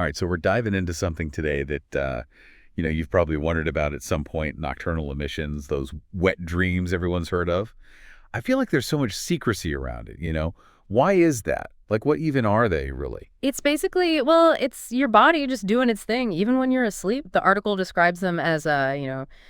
All right, so we're diving into something today that you've probably wondered about at some point, nocturnal emissions, those wet dreams everyone's heard of. I feel like there's so much secrecy around it. Why is that? Like, what even are they, really? It's basically, well, it's your body just doing its thing, even when you're asleep. The article describes them as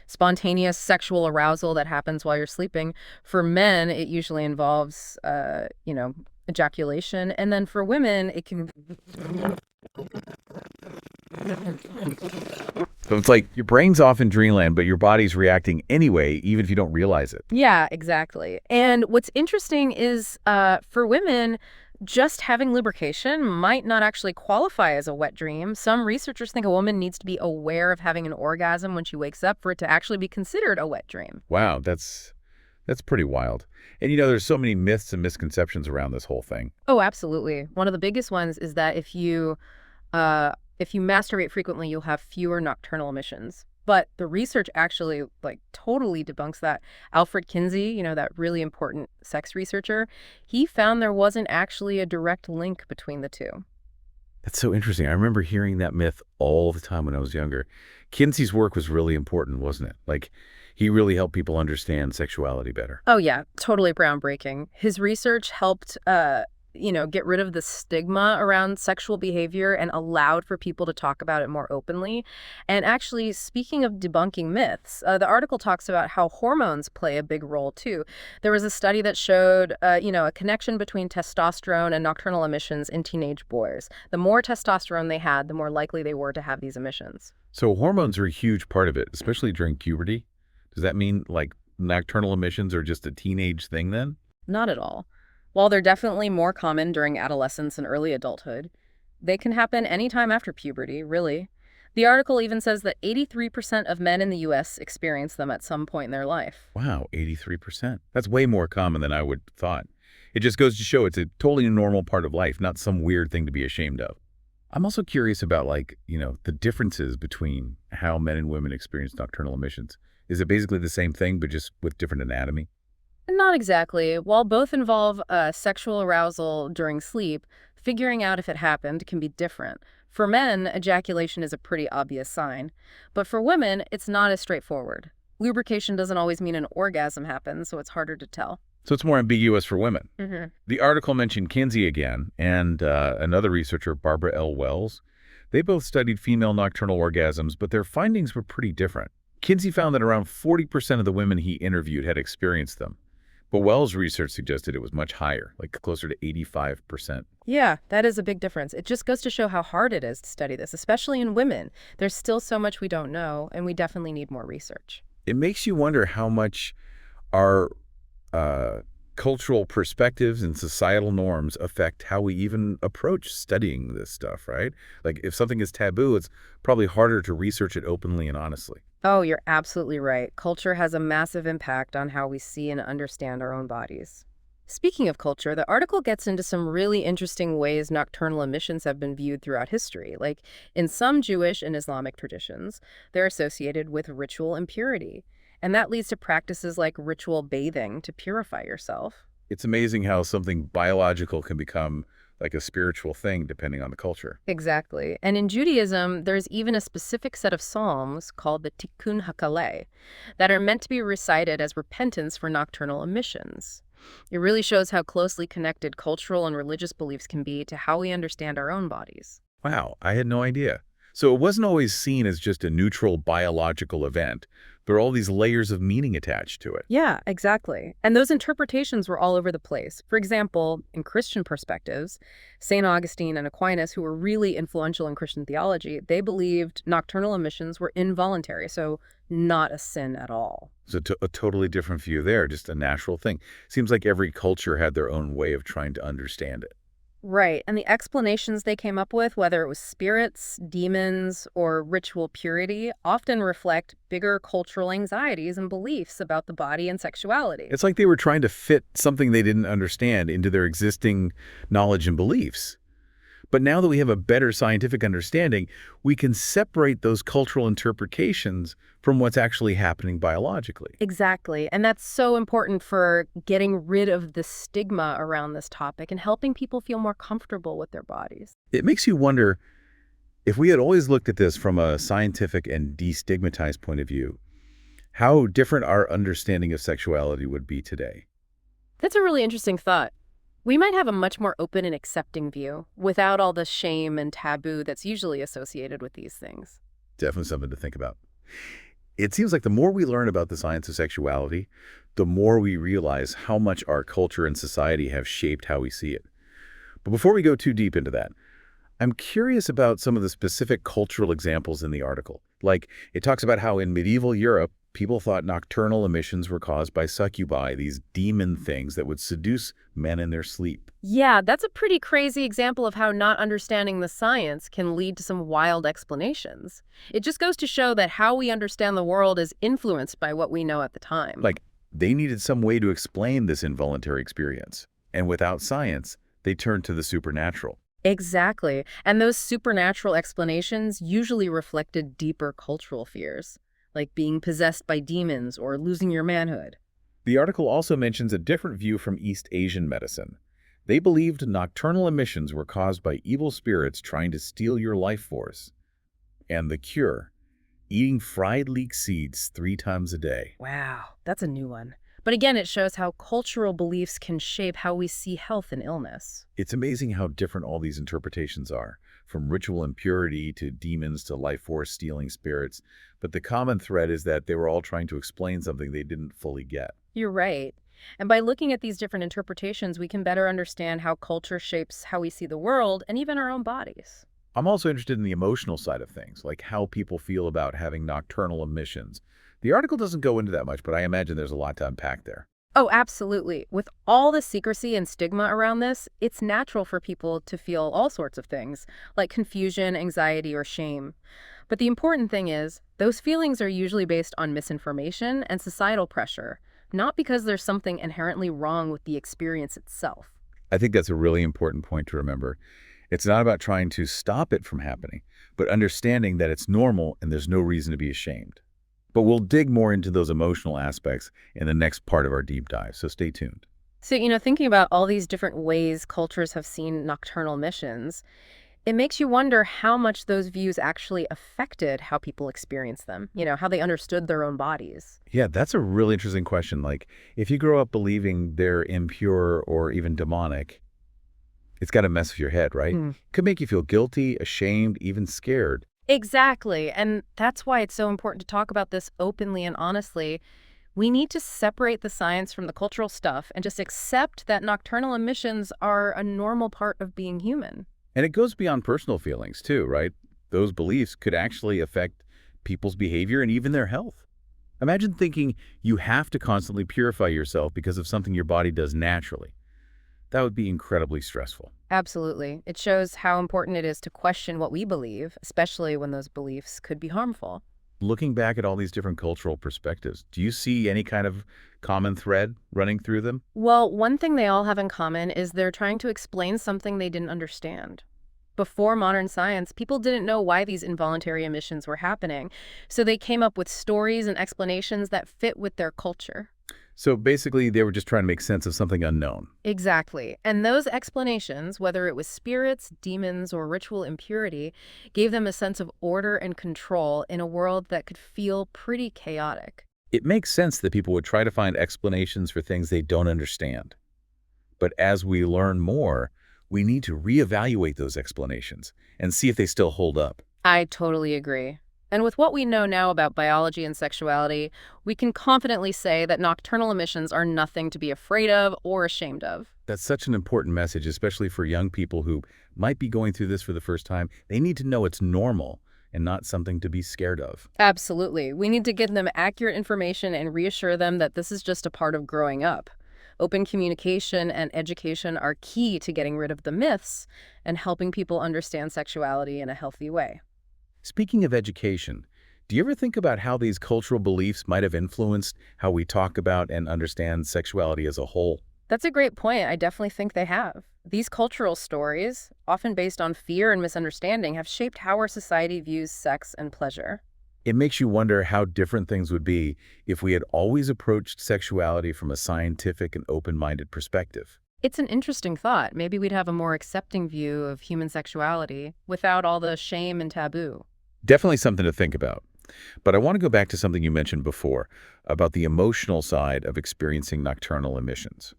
spontaneous sexual arousal that happens while you're sleeping. For men, it usually involves, ejaculation. And then for women, it can. So it's like your brain's off in dreamland, but your body's reacting anyway, even if you don't realize it. Yeah, exactly. And what's interesting is for women, just having lubrication might not actually qualify as a wet dream. Some researchers think a woman needs to be aware of having an orgasm when she wakes up for it to actually be considered a wet dream. Wow, that's pretty wild. And there's so many myths and misconceptions around this whole thing. Oh, absolutely. One of the biggest ones is that if you masturbate frequently, you'll have fewer nocturnal emissions. But the research actually totally debunks that. Alfred Kinsey, that really important sex researcher, he found there wasn't actually a direct link between the two. That's so interesting. I remember hearing that myth all the time when I was younger. Kinsey's work was really important, wasn't it? Like, he really helped people understand sexuality better. Oh yeah, totally groundbreaking. His research helped get rid of the stigma around sexual behavior and allowed for people to talk about it more openly. And actually, speaking of debunking myths, the article talks about how hormones play a big role too. There was a study that showed, a connection between testosterone and nocturnal emissions in teenage boys. The more testosterone they had, the more likely they were to have these emissions. So hormones are a huge part of it, especially during puberty. Does that mean like nocturnal emissions are just a teenage thing then? Not at all. While they're definitely more common during adolescence and early adulthood, they can happen anytime after puberty, really. The article even says that 83% of men in the US experience them at some point in their life. Wow, 83%. That's way more common than I would thought. It just goes to show it's a totally normal part of life, not some weird thing to be ashamed of. I'm also curious about the differences between how men and women experience nocturnal emissions. Is it basically the same thing, but just with different anatomy? Not exactly. While both involve sexual arousal during sleep, figuring out if it happened can be different. For men, ejaculation is a pretty obvious sign. But for women, it's not as straightforward. Lubrication doesn't always mean an orgasm happens, so it's harder to tell. So it's more ambiguous for women. Hmm. The article mentioned Kinsey again and another researcher, Barbara L. Wells. They both studied female nocturnal orgasms, but their findings were pretty different. Kinsey found that around 40% of the women he interviewed had experienced them. But Wells' research suggested it was much higher, like closer to 85%. Yeah, that is a big difference. It just goes to show how hard it is to study this, especially in women. There's still so much we don't know, and we definitely need more research. It makes you wonder how much our cultural perspectives and societal norms affect how we even approach studying this stuff, right? Like, if something is taboo, it's probably harder to research it openly and honestly. Oh, you're absolutely right. Culture has a massive impact on how we see and understand our own bodies. Speaking of culture, the article gets into some really interesting ways nocturnal emissions have been viewed throughout history. Like, in some Jewish and Islamic traditions, they're associated with ritual impurity. And that leads to practices like ritual bathing to purify yourself. It's amazing how something biological can become like a spiritual thing depending on the culture. Exactly. And in Judaism, there's even a specific set of psalms called the Tikkun HaKaleh that are meant to be recited as repentance for nocturnal emissions. It really shows how closely connected cultural and religious beliefs can be to how we understand our own bodies. Wow, I had no idea. So it wasn't always seen as just a neutral biological event. There are all these layers of meaning attached to it. Yeah, exactly. And those interpretations were all over the place. For example, in Christian perspectives, St. Augustine and Aquinas, who were really influential in Christian theology, they believed nocturnal emissions were involuntary, so not a sin at all. So a totally different view there, just a natural thing. Seems like every culture had their own way of trying to understand it. Right. And the explanations they came up with, whether it was spirits, demons, or ritual purity, often reflect bigger cultural anxieties and beliefs about the body and sexuality. It's like they were trying to fit something they didn't understand into their existing knowledge and beliefs. But now that we have a better scientific understanding, we can separate those cultural interpretations from what's actually happening biologically. Exactly. And that's so important for getting rid of the stigma around this topic and helping people feel more comfortable with their bodies. It makes you wonder If we had always looked at this from a scientific and destigmatized point of view, how different our understanding of sexuality would be today. That's a really interesting thought. We might have a much more open and accepting view without all the shame and taboo that's usually associated with these things. Definitely something to think about. It seems like the more we learn about the science of sexuality, the more we realize how much our culture and society have shaped how we see it. But before we go too deep into that, I'm curious about some of the specific cultural examples in the article. Like, it talks about how in medieval Europe, people thought nocturnal emissions were caused by succubi, these demon things that would seduce men in their sleep. Yeah, that's a pretty crazy example of how not understanding the science can lead to some wild explanations. It just goes to show that how we understand the world is influenced by what we know at the time. Like, they needed some way to explain this involuntary experience. And without science, they turned to the supernatural. Exactly. And those supernatural explanations usually reflected deeper cultural fears, like being possessed by demons or losing your manhood. The article also mentions a different view from East Asian medicine. They believed nocturnal emissions were caused by evil spirits trying to steal your life force. And the cure, eating fried leek seeds 3 times a day. Wow, that's a new one. But again, it shows how cultural beliefs can shape how we see health and illness. It's amazing how different all these interpretations are, from ritual impurity to demons to life force stealing spirits. But the common thread is that they were all trying to explain something they didn't fully get. You're right. And by looking at these different interpretations, we can better understand how culture shapes how we see the world and even our own bodies. I'm also interested in the emotional side of things, like how people feel about having nocturnal emissions. The article doesn't go into that much, but I imagine there's a lot to unpack there. Oh, absolutely. With all the secrecy and stigma around this, it's natural for people to feel all sorts of things, like confusion, anxiety, or shame. But the important thing is, those feelings are usually based on misinformation and societal pressure, not because there's something inherently wrong with the experience itself. I think that's a really important point to remember. It's not about trying to stop it from happening, but understanding that it's normal and there's no reason to be ashamed. But we'll dig more into those emotional aspects in the next part of our deep dive, so stay tuned. So, thinking about all these different ways cultures have seen nocturnal missions, it makes you wonder how much those views actually affected how people experience them, how they understood their own bodies. Yeah, that's a really interesting question. Like, if you grow up believing they're impure or even demonic, it's got to mess with your head, right? Could make you feel guilty, ashamed, even scared. Exactly. And that's why it's so important to talk about this openly and honestly. We need to separate the science from the cultural stuff and just accept that nocturnal emissions are a normal part of being human. And it goes beyond personal feelings too, right? Those beliefs could actually affect people's behavior and even their health. Imagine thinking you have to constantly purify yourself because of something your body does naturally. That would be incredibly stressful. Absolutely. It shows how important it is to question what we believe, especially when those beliefs could be harmful. Looking back at all these different cultural perspectives, do you see any kind of common thread running through them? Well, one thing they all have in common is they're trying to explain something they didn't understand. Before modern science, people didn't know why these involuntary emissions were happening, so they came up with stories and explanations that fit with their culture. So basically, they were just trying to make sense of something unknown. Exactly. And those explanations, whether it was spirits, demons, or ritual impurity, gave them a sense of order and control in a world that could feel pretty chaotic. It makes sense that people would try to find explanations for things they don't understand. But as we learn more, we need to reevaluate those explanations and see if they still hold up. I totally agree. And with what we know now about biology and sexuality, we can confidently say that nocturnal emissions are nothing to be afraid of or ashamed of. That's such an important message, especially for young people who might be going through this for the first time. They need to know it's normal and not something to be scared of. Absolutely. We need to give them accurate information and reassure them that this is just a part of growing up. Open communication and education are key to getting rid of the myths and helping people understand sexuality in a healthy way. Speaking of education, do you ever think about how these cultural beliefs might have influenced how we talk about and understand sexuality as a whole? That's a great point. I definitely think they have. These cultural stories, often based on fear and misunderstanding, have shaped how our society views sex and pleasure. It makes you wonder how different things would be if we had always approached sexuality from a scientific and open-minded perspective. It's an interesting thought. Maybe we'd have a more accepting view of human sexuality without all the shame and taboo. Definitely something to think about. But I want to go back to something you mentioned before about the emotional side of experiencing nocturnal emissions.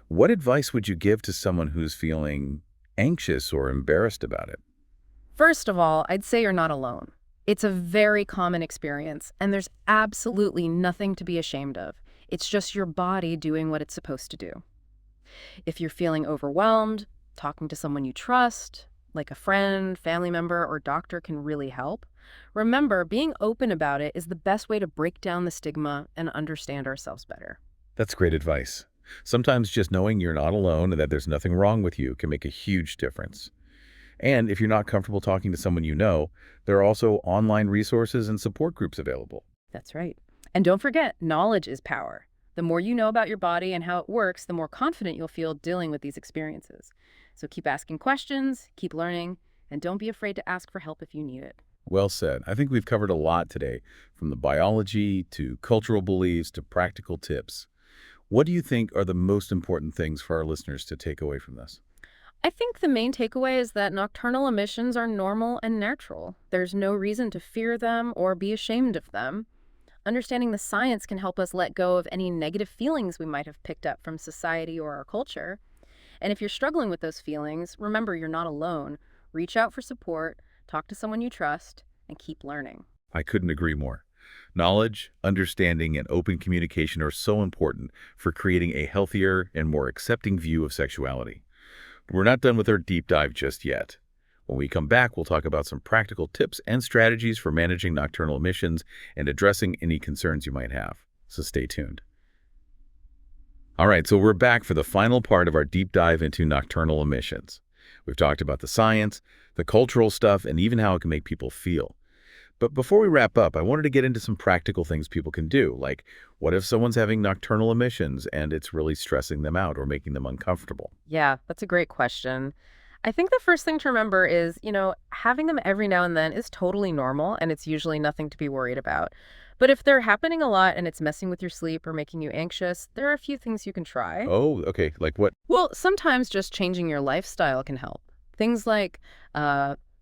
What advice would you give to someone who's feeling anxious or embarrassed about it? First of all, I'd say you're not alone. It's a very common experience, and there's absolutely nothing to be ashamed of. It's just your body doing what it's supposed to do. If you're feeling overwhelmed, talking to someone you trust, like a friend, family member, or doctor, can really help. Remember, being open about it is the best way to break down the stigma and understand ourselves better. That's great advice. Sometimes just knowing you're not alone and that there's nothing wrong with you can make a huge difference. And if you're not comfortable talking to someone you know, there are also online resources and support groups available. That's right. And don't forget, knowledge is power. The more you know about your body and how it works, the more confident you'll feel dealing with these experiences. So keep asking questions, keep learning, and don't be afraid to ask for help if you need it. Well said. I think we've covered a lot today, from the biology to cultural beliefs to practical tips. What do you think are the most important things for our listeners to take away from this? I think the main takeaway is that nocturnal emissions are normal and natural. There's no reason to fear them or be ashamed of them. Understanding the science can help us let go of any negative feelings we might have picked up from society or our culture. And if you're struggling with those feelings, remember you're not alone. Reach out for support, talk to someone you trust, and keep learning. I couldn't agree more. Knowledge, understanding, and open communication are so important for creating a healthier and more accepting view of sexuality. We're not done with our deep dive just yet. When we come back, we'll talk about some practical tips and strategies for managing nocturnal emissions and addressing any concerns you might have. So stay tuned. All right, so we're back for the final part of our deep dive into nocturnal emissions. We've talked about the science, the cultural stuff, and even how it can make people feel. But before we wrap up, I wanted to get into some practical things people can do, like what if someone's having nocturnal emissions and it's really stressing them out or making them uncomfortable? Yeah, that's a great question. I think the first thing to remember is, having them every now and then is totally normal and it's usually nothing to be worried about. But if they're happening a lot and it's messing with your sleep or making you anxious, there are a few things you can try. Oh, okay, like what? Well, sometimes just changing your lifestyle can help. Things like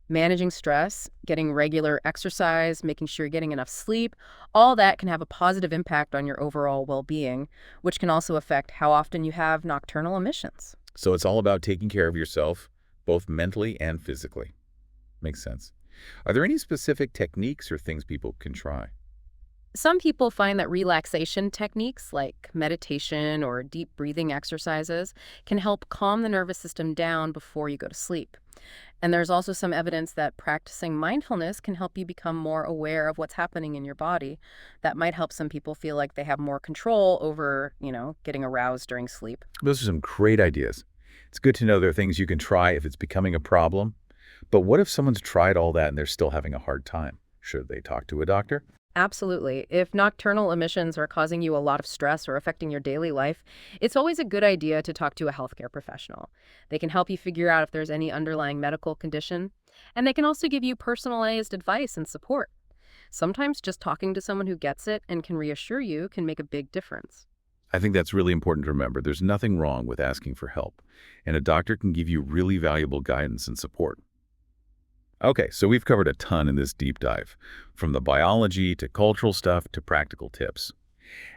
managing stress, getting regular exercise, making sure you're getting enough sleep, all that can have a positive impact on your overall well-being, which can also affect how often you have nocturnal emissions. So it's all about taking care of yourself, both mentally and physically. Makes sense. Are there any specific techniques or things people can try? Some people find that relaxation techniques like meditation or deep breathing exercises can help calm the nervous system down before you go to sleep. And there's also some evidence that practicing mindfulness can help you become more aware of what's happening in your body. That might help some people feel like they have more control over, getting aroused during sleep. Those are some great ideas. It's good to know there are things you can try if it's becoming a problem. But what if someone's tried all that and they're still having a hard time? Should they talk to a doctor? Absolutely. If nocturnal emissions are causing you a lot of stress or affecting your daily life, it's always a good idea to talk to a healthcare professional. They can help you figure out if there's any underlying medical condition, and they can also give you personalized advice and support. Sometimes just talking to someone who gets it and can reassure you can make a big difference. I think that's really important to remember. There's nothing wrong with asking for help, and a doctor can give you really valuable guidance and support. Okay, so we've covered a ton in this deep dive, from the biology to cultural stuff to practical tips.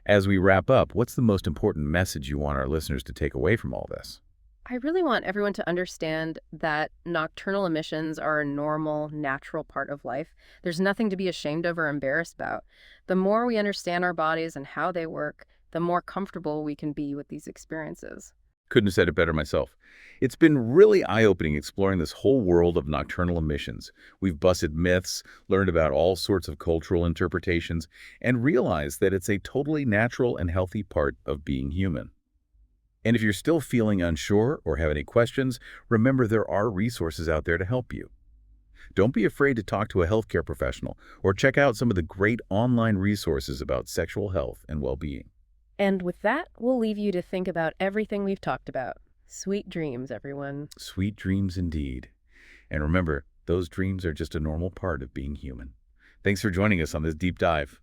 As we wrap up, what's the most important message you want our listeners to take away from all this? I really want everyone to understand that nocturnal emissions are a normal, natural part of life. There's nothing to be ashamed of or embarrassed about. The more we understand our bodies and how they work, the more comfortable we can be with these experiences. Couldn't have said it better myself. It's been really eye-opening exploring this whole world of nocturnal emissions. We've busted myths, learned about all sorts of cultural interpretations, and realized that it's a totally natural and healthy part of being human. And if you're still feeling unsure or have any questions, remember there are resources out there to help you. Don't be afraid to talk to a healthcare professional or check out some of the great online resources about sexual health and well-being. And with that, we'll leave you to think about everything we've talked about. Sweet dreams, everyone. Sweet dreams indeed. And remember, those dreams are just a normal part of being human. Thanks for joining us on this deep dive.